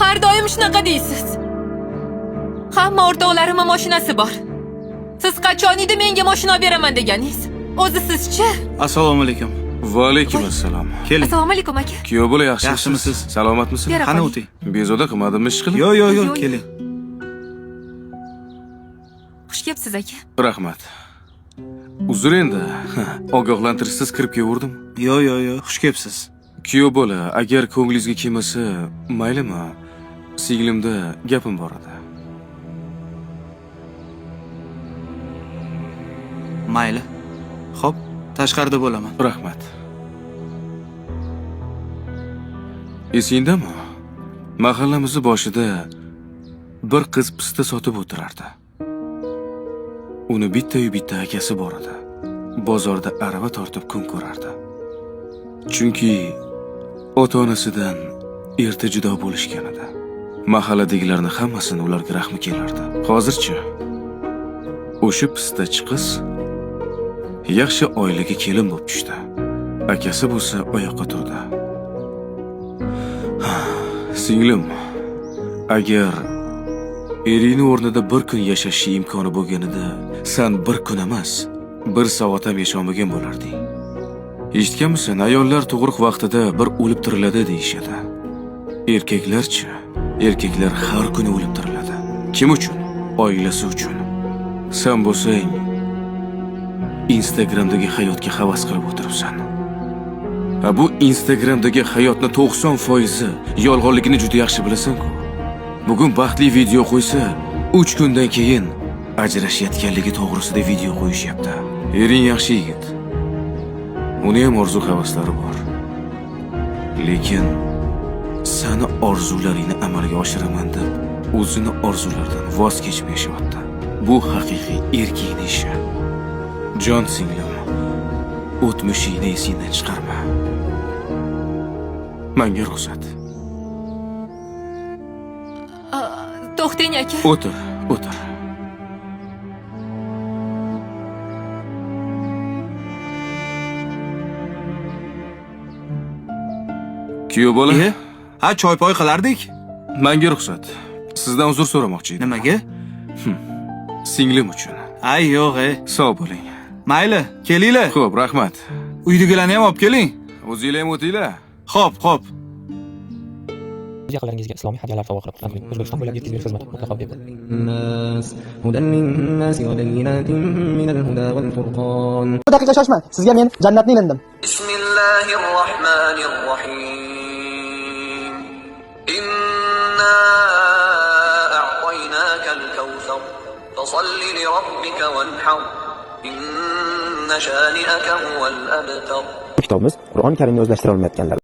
Har doim shunaqa deysiz. Hamma o'rtoqlarimning mashinasi bor. Siz qachon edi menga mashina beraman deganingiz? O'zi sizchi? Assalomu alaykum. Va alaykum assalom. Keling. Assalomu alaykum aka. Kuyov bola yaxshimisiz? Yaxshimisiz? Salomatmisiz? Qani o'ting. Bezovta qilmadimmi ish qilib? Yo'q, keling. Xush kelibsiz aka. Rahmat. Uzr endi. Ogohlantirishsiz kirib kelgandim. Yo'q, xush kelibsiz. Kuyov bola, agar ko'nglingizga kelmasa, maylimi? Singlimda gapim bor edi. Mayli. Xo'p, tashqarida bo'laman. Rahmat. Esingdami? Mahallamiz boshida bir qiz pista sotib o'tirardi. Uni bitta akasi bor edi. Bozorda arava tortib kun ko'rardi. Chunki ota-onasidan erta judo bo'lishgan edi. Mahalladagilarning hammasini ularga rahmi kelardi. Hozirchi o'sha pistachi qiz yaxshi oilaga kelin bo'lib tushdi. Akasi bo'lsa oyoqqa turdi. Singlim, agar ering o'rnida bir kun yashash imkoni bo'lganida, sen bir kun emas, bir soat ham yasholmagan bo'larding. Eshitganmisan, ayollar tug'ruq vaqtida bir o'lib tiriladi deyishadi. Erkaklarchi, erkaklar har kuni o'lib tiriladi. Kim uchun? Oilasi uchun. Sen bo'lsang Instagramdagi hayotga havas qilib o'tiribsan. Bu Instagramdagi hayotni 90% yolg'onligini juda yaxshi bilasan-ku. Bugun baxtli video qo'ysa, 3 kundan keyin ajrashayotganligi to'g'risida video qo'yishyapti. Ering yaxshi yigit. Uni ham orzu-havaslari bor. Lekin seni orzularingni amalga oshiraman deb o'zini orzularidan voz kechib yashayapti. Bu haqiqiy erkakning ishi. Jon singlim, o'tmishingni esingdan chiqarma. Menga ruxsat. To'xtang aka. O'tir. Kuyov bola? Ha, choy-poy qilardik. Menga ruxsat. Sizdan uzr so'ramoqchi edim. Nimaga? Singlim uchun. Ay, yo'q, Sog' bo'ling. Mayli, kelinglar. Xo'p, rahmat. Uydagilarni ham olib keling. O'zinglar ham o'tinglar. Xo'p. Yaqinlaringizga islomiy hadyalar sovg'a qilib turing. O'zbekiston bo'ylab yetkazib xizmat mutlaqo bepul. daqiqa shoshma. Sizga men jannatni ilindim. Bismillahirrohmanirrohim. Inna a'tainakal kawthar. Fasalli li robbika wanhar. Inna shani'aka huval abtar. Kitobimiz Qur'oni Karimni o'zlashtira olmayotganlar